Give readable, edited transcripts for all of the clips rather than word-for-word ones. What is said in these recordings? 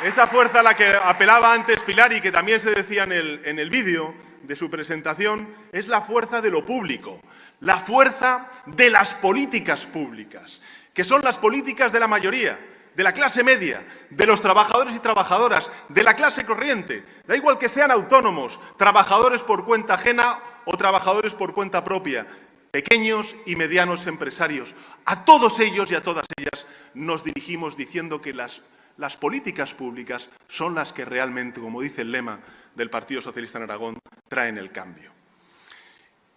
Esa fuerza a la que apelaba antes Pilar y que también se decía en el vídeo de su presentación es la fuerza de lo público, la fuerza de las políticas públicas, que son las políticas de la mayoría, de la clase media, de los trabajadores y trabajadoras, de la clase corriente. Da igual que sean autónomos, trabajadores por cuenta ajena o trabajadores por cuenta propia, pequeños y medianos empresarios. A todos ellos y a todas ellas nos dirigimos diciendo que las políticas públicas son las que realmente, como dice el lema del Partido Socialista en Aragón, traen el cambio.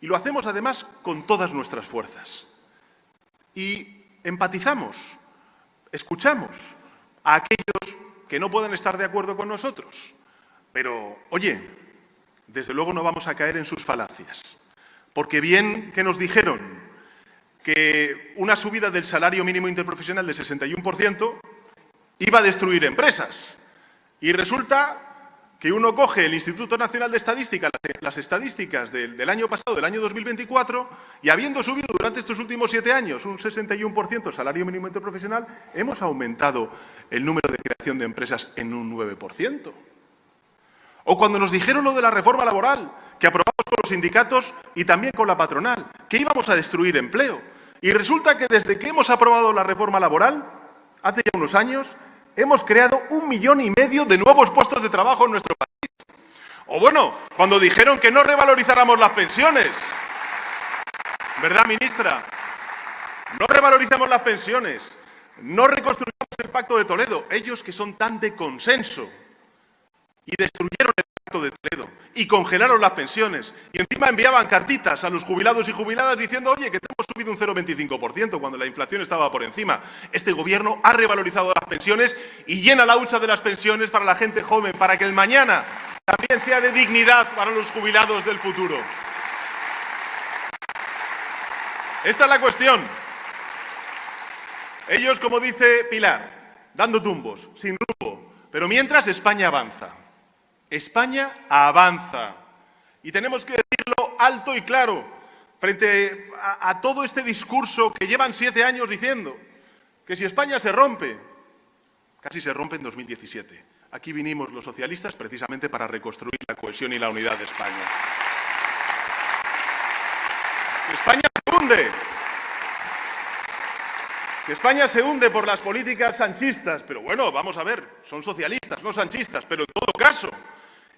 Y lo hacemos además con todas nuestras fuerzas. Y empatizamos, escuchamos a aquellos que no puedan estar de acuerdo con nosotros. Pero, oye, desde luego no vamos a caer en sus falacias. Porque bien que nos dijeron que una subida del salario mínimo interprofesional del 61% iba a destruir empresas. Y resulta que uno coge el Instituto Nacional de Estadística, las estadísticas del año pasado, del año 2024, y habiendo subido durante estos últimos 7 años un 61% el salario mínimo interprofesional, hemos aumentado el número de creación de empresas en un 9%. O cuando nos dijeron lo de la reforma laboral, que aprobamos con los sindicatos y también con la patronal, que íbamos a destruir empleo. Y resulta que desde que hemos aprobado la reforma laboral, hace ya unos años, hemos creado 1,5 millones de nuevos puestos de trabajo en nuestro país. O bueno, cuando dijeron que no revalorizáramos las pensiones. ¿Verdad, ministra? No revalorizamos las pensiones, no reconstruyamos el Pacto de Toledo. Ellos que son tan de consenso y destruyeron el Pacto de Toledo y congelaron las pensiones y encima enviaban cartitas a los jubilados y jubiladas diciendo, oye, que te hemos subido un 0,25% cuando la inflación estaba por encima. Este gobierno ha revalorizado las pensiones y llena la hucha de las pensiones para la gente joven, para que el mañana también sea de dignidad para los jubilados del futuro. Esta es la cuestión. Ellos, como dice Pilar, dando tumbos, sin rumbo, pero mientras España avanza. España avanza. Y tenemos que decirlo alto y claro, frente a todo este discurso que llevan 7 años diciendo, que si España se rompe, casi se rompe en 2017. Aquí vinimos los socialistas precisamente para reconstruir la cohesión y la unidad de España. Que España se hunde. Que España se hunde por las políticas sanchistas. Pero bueno, vamos a ver, son socialistas, no sanchistas, pero en todo caso,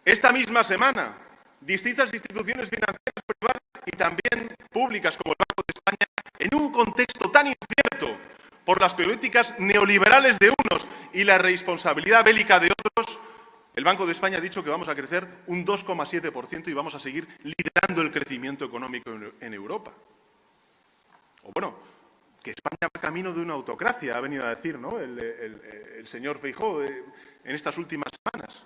esta misma semana, distintas instituciones financieras privadas y también públicas como el Banco de España, en un contexto tan incierto por las políticas neoliberales de unos y la irresponsabilidad bélica de otros, el Banco de España ha dicho que vamos a crecer un 2,7% y vamos a seguir liderando el crecimiento económico en Europa. O bueno, que España va camino de una autocracia, ha venido a decir, ¿no?, el señor Feijóo en estas últimas semanas.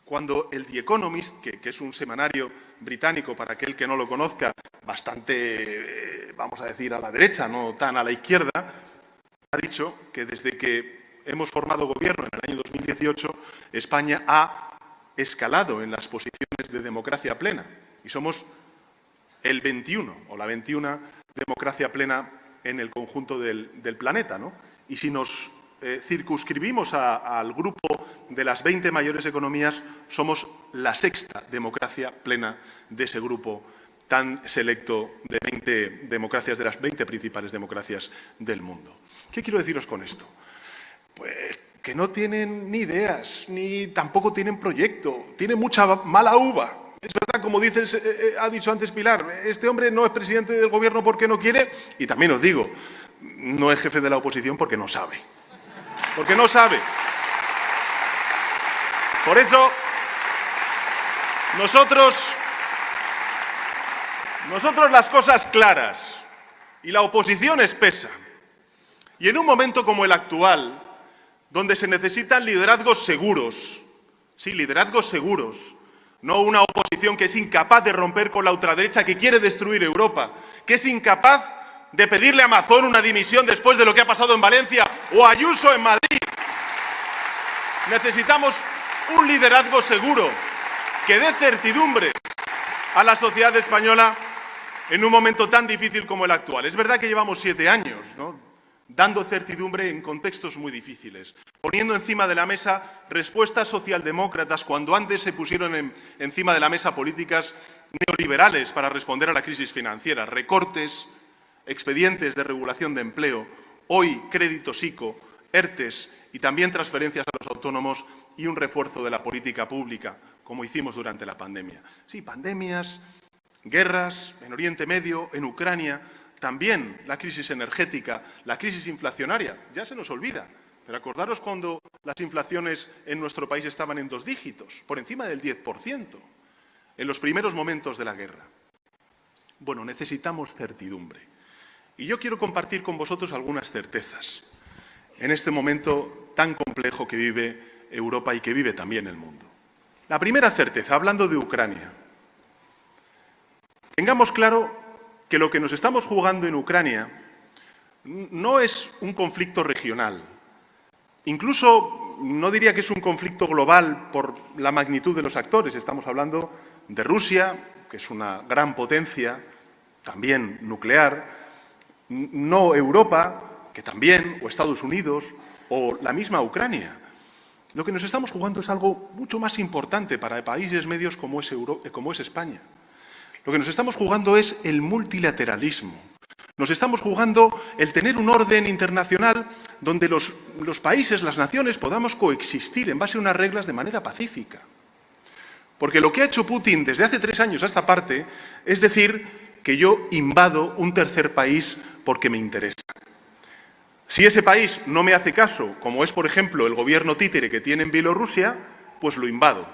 Cuando el The Economist, que es un semanario británico, para aquel que no lo conozca, bastante, vamos a decir, a la derecha, no tan a la izquierda, ha dicho que desde que hemos formado gobierno en el año 2018, España ha escalado en las posiciones de democracia plena. Y somos el 21, o la 21 democracia plena en el conjunto del planeta, ¿no? Y si nos circunscribimos al grupo de las 20 mayores economías, somos la 6ª democracia plena de ese grupo tan selecto de 20 democracias, de las 20 principales democracias del mundo. ¿Qué quiero deciros con esto? Pues que no tienen ni ideas, ni tampoco tienen proyecto, tienen mucha mala uva. Es verdad, como ha dicho antes Pilar, este hombre no es presidente del gobierno porque no quiere, y también os digo, no es jefe de la oposición porque no sabe. Porque no sabe. Por eso, nosotros las cosas claras y la oposición espesa. Y en un momento como el actual, donde se necesitan liderazgos seguros, sí, liderazgos seguros, no una oposición que es incapaz de romper con la ultraderecha que quiere destruir Europa, que es incapaz de pedirle a Mazón una dimisión después de lo que ha pasado en Valencia o a Ayuso en Madrid. Necesitamos un liderazgo seguro que dé certidumbre a la sociedad española en un momento tan difícil como el actual. Es verdad que llevamos 7 años, ¿no?, dando certidumbre en contextos muy difíciles, poniendo encima de la mesa respuestas socialdemócratas cuando antes se pusieron encima de la mesa políticas neoliberales para responder a la crisis financiera, recortes, expedientes de regulación de empleo, hoy créditos ICO, ERTES y también transferencias a los autónomos y un refuerzo de la política pública, como hicimos durante la pandemia. Sí, pandemias, guerras en Oriente Medio, en Ucrania, también la crisis energética, la crisis inflacionaria, ya se nos olvida. Pero acordaros cuando las inflaciones en nuestro país estaban en 2 dígitos, por encima del 10%, en los primeros momentos de la guerra. Bueno, necesitamos certidumbre. Y yo quiero compartir con vosotros algunas certezas en este momento tan complejo que vive Europa y que vive también el mundo. La primera certeza, hablando de Ucrania. Tengamos claro que lo que nos estamos jugando en Ucrania no es un conflicto regional. Incluso no diría que es un conflicto global por la magnitud de los actores. Estamos hablando de Rusia, que es una gran potencia, también nuclear, no Europa, que también, o Estados Unidos, o la misma Ucrania. Lo que nos estamos jugando es algo mucho más importante para países medios como es España. Lo que nos estamos jugando es el multilateralismo. Nos estamos jugando el tener un orden internacional donde los países, las naciones, podamos coexistir en base a unas reglas de manera pacífica. Porque lo que ha hecho Putin desde hace 3 años a esta parte es decir que yo invado un tercer país porque me interesa. Si ese país no me hace caso, como es, por ejemplo, el gobierno títere que tiene en Bielorrusia, pues lo invado.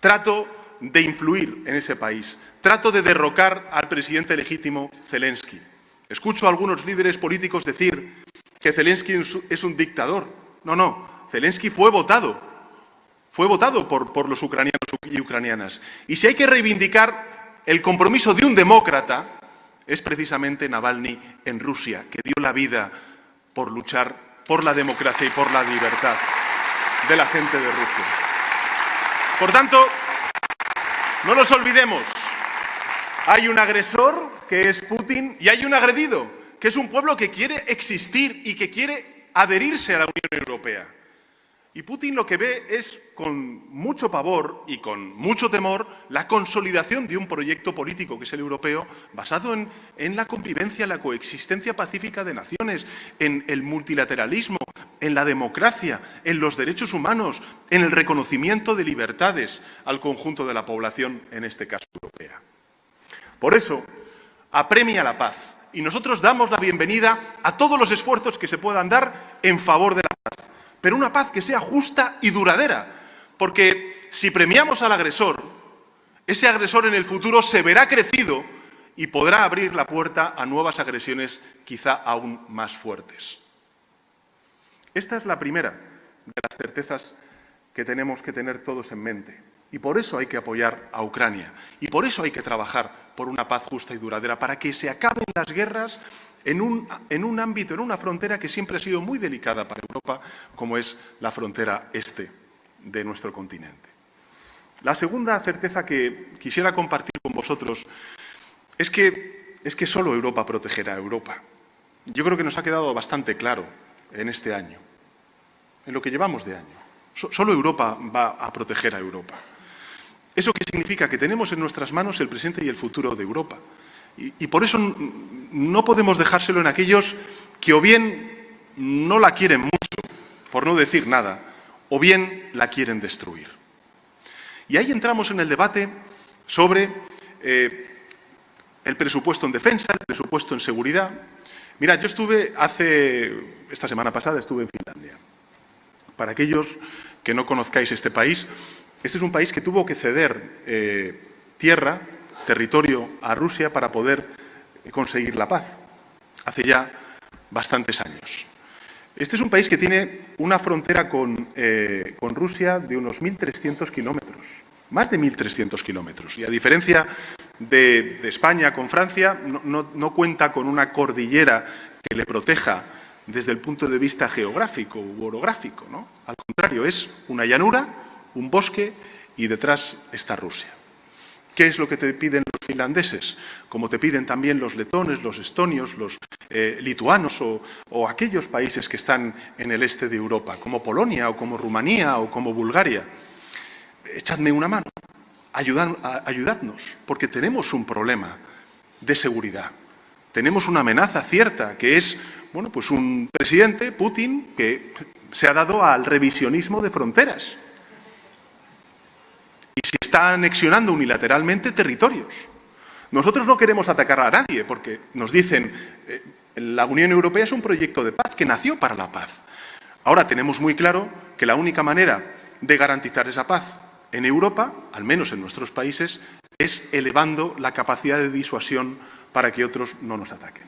Trato de influir en ese país. Trato de derrocar al presidente legítimo Zelensky. Escucho a algunos líderes políticos decir que Zelensky es un dictador. No, Zelensky fue votado por los ucranianos y ucranianas. Y si hay que reivindicar el compromiso de un demócrata, es precisamente Navalny en Rusia, que dio la vida por luchar por la democracia y por la libertad de la gente de Rusia. Por tanto, no nos olvidemos, hay un agresor, que es Putin, y hay un agredido, que es un pueblo que quiere existir y que quiere adherirse a la Unión Europea. Y Putin lo que ve es, con mucho pavor y con mucho temor, la consolidación de un proyecto político, que es el europeo, basado en la convivencia, la coexistencia pacífica de naciones, en el multilateralismo, en la democracia, en los derechos humanos, en el reconocimiento de libertades al conjunto de la población, en este caso europea. Por eso, apremia la paz. Y nosotros damos la bienvenida a todos los esfuerzos que se puedan dar en favor de la paz. Pero una paz que sea justa y duradera, porque si premiamos al agresor, ese agresor en el futuro se verá crecido y podrá abrir la puerta a nuevas agresiones quizá aún más fuertes. Esta es la primera de las certezas que tenemos que tener todos en mente. Y por eso hay que apoyar a Ucrania. Y por eso hay que trabajar por una paz justa y duradera, para que se acaben las guerras en un ámbito, en una frontera que siempre ha sido muy delicada para Europa, como es la frontera este de nuestro continente. La segunda certeza que quisiera compartir con vosotros es que solo Europa protegerá a Europa. Yo creo que nos ha quedado bastante claro en este año, en lo que llevamos de año. Solo Europa va a proteger a Europa. ¿Eso qué significa? Que tenemos en nuestras manos el presente y el futuro de Europa. Y por eso no podemos dejárselo en aquellos que o bien no la quieren mucho, por no decir nada, o bien la quieren destruir. Y ahí entramos en el debate sobre el presupuesto en defensa, el presupuesto en seguridad. Mirad, yo esta semana pasada estuve en Finlandia. Para aquellos que no conozcáis este país, este es un país que tuvo que ceder territorio a Rusia para poder conseguir la paz, hace ya bastantes años. Este es un país que tiene una frontera con Rusia de unos 1.300 kilómetros, más de 1.300 kilómetros. Y a diferencia de España con Francia, no cuenta con una cordillera que le proteja desde el punto de vista geográfico u orográfico, ¿no? Al contrario, es una llanura, un bosque y detrás está Rusia. ¿Qué es lo que te piden los finlandeses, como te piden también los letones, los estonios, los lituanos o aquellos países que están en el este de Europa, como Polonia o como Rumanía o como Bulgaria. Echadme una mano, ayudadnos, porque tenemos un problema de seguridad. Tenemos una amenaza cierta, que es, bueno, pues un presidente, Putin, que se ha dado al revisionismo de fronteras. Y se está anexionando unilateralmente territorios. Nosotros no queremos atacar a nadie, porque nos dicen, la Unión Europea es un proyecto de paz que nació para la paz. Ahora tenemos muy claro que la única manera de garantizar esa paz en Europa, al menos en nuestros países, es elevando la capacidad de disuasión para que otros no nos ataquen.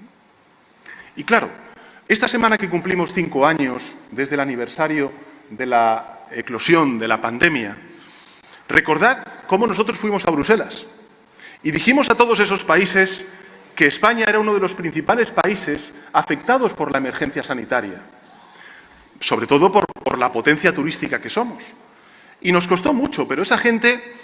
Y claro, esta semana que cumplimos 5 años desde el aniversario de la eclosión de la pandemia, recordad cómo nosotros fuimos a Bruselas y dijimos a todos esos países que España era uno de los principales países afectados por la emergencia sanitaria, sobre todo por la potencia turística que somos. Y nos costó mucho, pero esa gente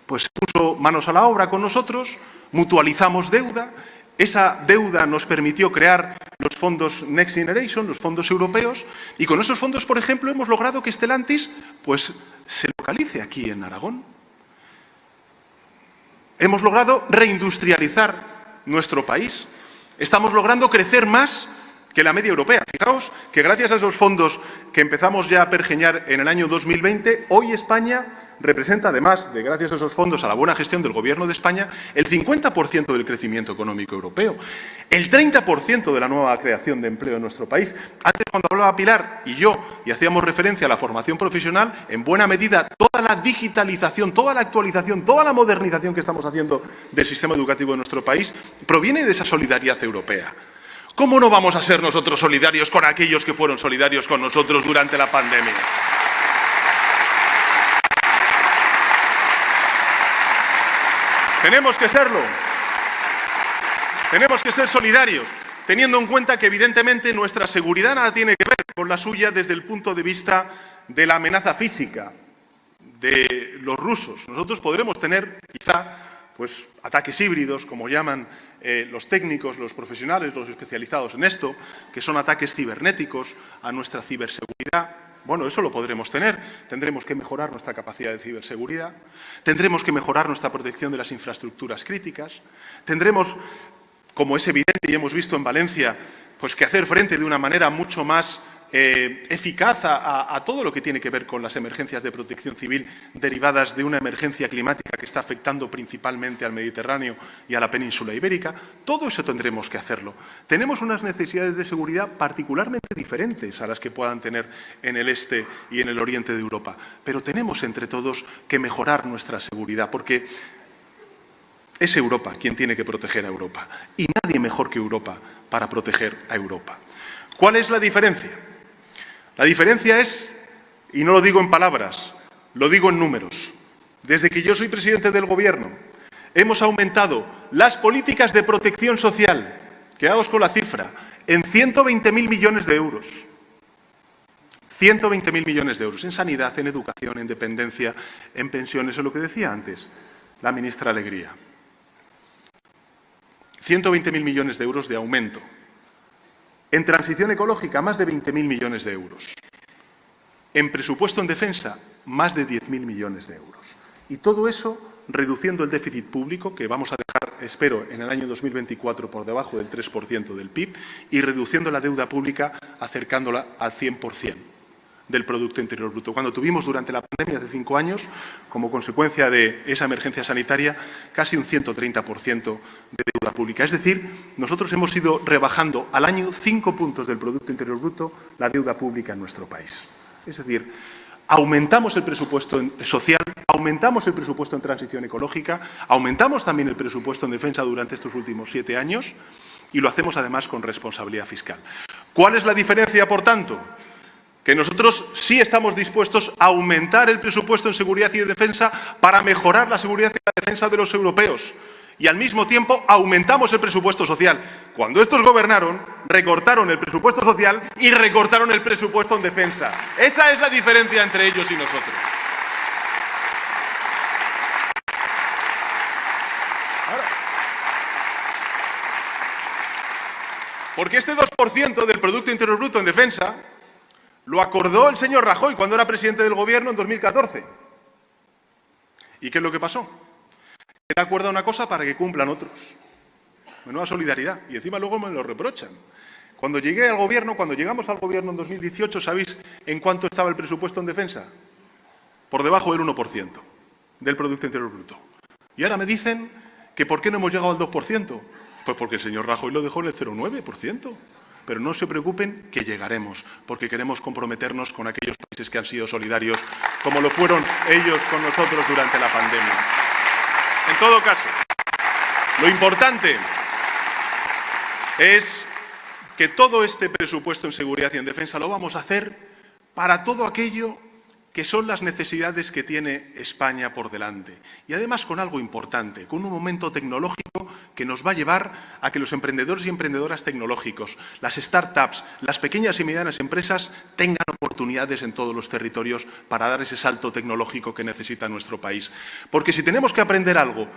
pues puso manos a la obra con nosotros, mutualizamos deuda, esa deuda nos permitió crear los fondos Next Generation, los fondos europeos, y con esos fondos, por ejemplo, hemos logrado que Stellantis pues, se localice aquí en Aragón. Hemos logrado reindustrializar nuestro país. Estamos logrando crecer más que la media europea. Fijaos que gracias a esos fondos que empezamos ya a pergeñar en el año 2020, hoy España representa, además de gracias a esos fondos, a la buena gestión del Gobierno de España, el 50% del crecimiento económico europeo, el 30% de la nueva creación de empleo en nuestro país. Antes, cuando hablaba Pilar y yo, y hacíamos referencia a la formación profesional, en buena medida toda la digitalización, toda la actualización, toda la modernización que estamos haciendo del sistema educativo de nuestro país proviene de esa solidaridad europea. ¿Cómo no vamos a ser nosotros solidarios con aquellos que fueron solidarios con nosotros durante la pandemia? Tenemos que serlo. Tenemos que ser solidarios, teniendo en cuenta que evidentemente nuestra seguridad nada tiene que ver con la suya desde el punto de vista de la amenaza física de los rusos. Nosotros podremos tener, quizá, pues ataques híbridos, como llaman los técnicos, los profesionales, los especializados en esto, que son ataques cibernéticos a nuestra ciberseguridad. Bueno, eso lo podremos tener. Tendremos que mejorar nuestra capacidad de ciberseguridad, tendremos que mejorar nuestra protección de las infraestructuras críticas, tendremos, como es evidente y hemos visto en Valencia, pues que hacer frente de una manera mucho más eficaz a todo lo que tiene que ver con las emergencias de protección civil derivadas de una emergencia climática que está afectando principalmente al Mediterráneo y a la península ibérica. Todo eso tendremos que hacerlo. Tenemos unas necesidades de seguridad particularmente diferentes a las que puedan tener en el este y en el oriente de Europa, pero tenemos entre todos que mejorar nuestra seguridad, porque es Europa quien tiene que proteger a Europa y nadie mejor que Europa para proteger a Europa. ¿Cuál es la diferencia? La diferencia es, y no lo digo en palabras, lo digo en números. Desde que yo soy presidente del Gobierno, hemos aumentado las políticas de protección social, quedaos con la cifra, en 120.000 millones de euros. 120.000 millones de euros en sanidad, en educación, en dependencia, en pensiones, en lo que decía antes la ministra Alegría. 120.000 millones de euros de aumento. En transición ecológica, más de 20.000 millones de euros. En presupuesto en defensa, más de 10.000 millones de euros. Y todo eso reduciendo el déficit público, que vamos a dejar, espero, en el año 2024 por debajo del 3% del PIB, y reduciendo la deuda pública, acercándola al 100% del Producto Interior Bruto. Cuando tuvimos durante la pandemia de 5 años, como consecuencia de esa emergencia sanitaria, casi un 130% de deuda pública. Es decir, nosotros hemos ido rebajando al año 5 puntos del Producto Interior Bruto la deuda pública en nuestro país. Es decir, aumentamos el presupuesto social, aumentamos el presupuesto en transición ecológica, aumentamos también el presupuesto en defensa durante estos últimos 7 años y lo hacemos además con responsabilidad fiscal. ¿Cuál es la diferencia, por tanto? Que nosotros sí estamos dispuestos a aumentar el presupuesto en seguridad y defensa para mejorar la seguridad y la defensa de los europeos. Y al mismo tiempo aumentamos el presupuesto social. Cuando estos gobernaron, recortaron el presupuesto social y recortaron el presupuesto en defensa. Esa es la diferencia entre ellos y nosotros. Ahora, Porque este 2% del Producto Interior Bruto en defensa lo acordó el señor Rajoy cuando era presidente del Gobierno en 2014. ¿Y qué es lo que pasó? Él acuerda una cosa para que cumplan otros. Menuda solidaridad. Y encima luego me lo reprochan. Cuando llegamos al Gobierno en 2018, ¿sabéis en cuánto estaba el presupuesto en defensa? Por debajo del 1% del Producto Interior Bruto. Y ahora me dicen que ¿por qué no hemos llegado al 2%? Pues porque el señor Rajoy lo dejó en el 0,9%. Pero no se preocupen que llegaremos, porque queremos comprometernos con aquellos países que han sido solidarios, como lo fueron ellos con nosotros durante la pandemia. En todo caso, lo importante es que todo este presupuesto en seguridad y en defensa lo vamos a hacer para todo aquello que son las necesidades que tiene España por delante. Y además con algo importante, con un momento tecnológico que nos va a llevar a que los emprendedores y emprendedoras tecnológicos, las startups, las pequeñas y medianas empresas tengan oportunidades en todos los territorios para dar ese salto tecnológico que necesita nuestro país. Porque si tenemos que aprender algo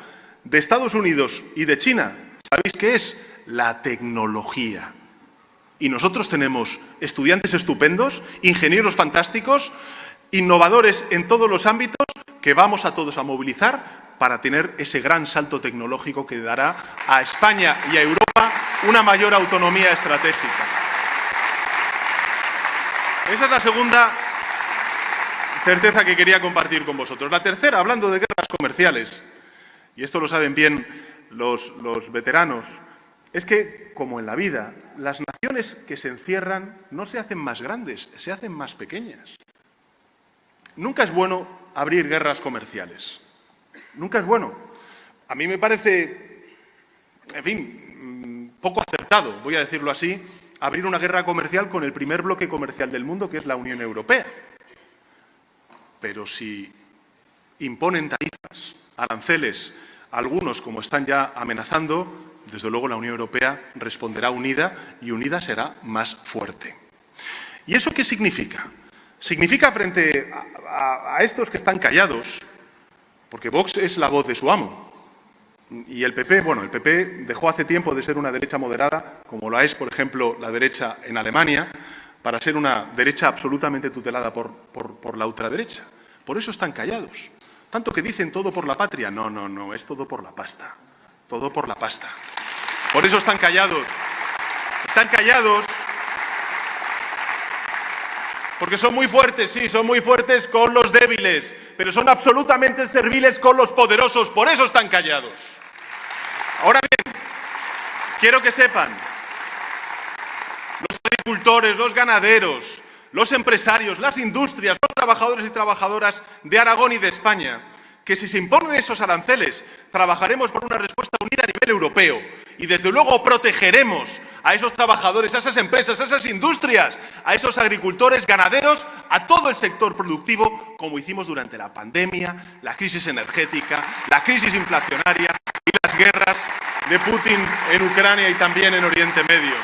de Estados Unidos y de China, ¿sabéis qué es? La tecnología. Y nosotros tenemos estudiantes estupendos, ingenieros fantásticos, innovadores en todos los ámbitos que vamos a todos a movilizar para tener ese gran salto tecnológico que dará a España y a Europa una mayor autonomía estratégica. Esa es la segunda certeza que quería compartir con vosotros. La tercera, hablando de guerras comerciales, y esto lo saben bien los veteranos, es que, como en la vida, las naciones que se encierran no se hacen más grandes, se hacen más pequeñas. Nunca es bueno abrir guerras comerciales. Nunca es bueno. A mí me parece, en fin, poco acertado, voy a decirlo así, abrir una guerra comercial con el primer bloque comercial del mundo, que es la Unión Europea. Pero si imponen tarifas, aranceles, algunos como están ya amenazando, desde luego la Unión Europea responderá unida y unida será más fuerte. ¿Y eso qué significa? Significa frente a estos que están callados, porque Vox es la voz de su amo, y el PP, bueno, el PP dejó hace tiempo de ser una derecha moderada, como la es, por ejemplo, la derecha en Alemania, para ser una derecha absolutamente tutelada por la ultraderecha. Por eso están callados. Tanto que dicen todo por la patria. No, no, no, es todo por la pasta. Todo por la pasta. Por eso están callados. Están callados porque son muy fuertes, sí, son muy fuertes con los débiles, pero son absolutamente serviles con los poderosos, por eso están callados. Ahora bien, quiero que sepan, los agricultores, los ganaderos, los empresarios, las industrias, los trabajadores y trabajadoras de Aragón y de España, que si se imponen esos aranceles, trabajaremos por una respuesta unida a nivel europeo y desde luego protegeremos a esos trabajadores, a esas empresas, a esas industrias, a esos agricultores, ganaderos, a todo el sector productivo, como hicimos durante la pandemia, la crisis energética, la crisis inflacionaria y las guerras de Putin en Ucrania y también en Oriente Medio.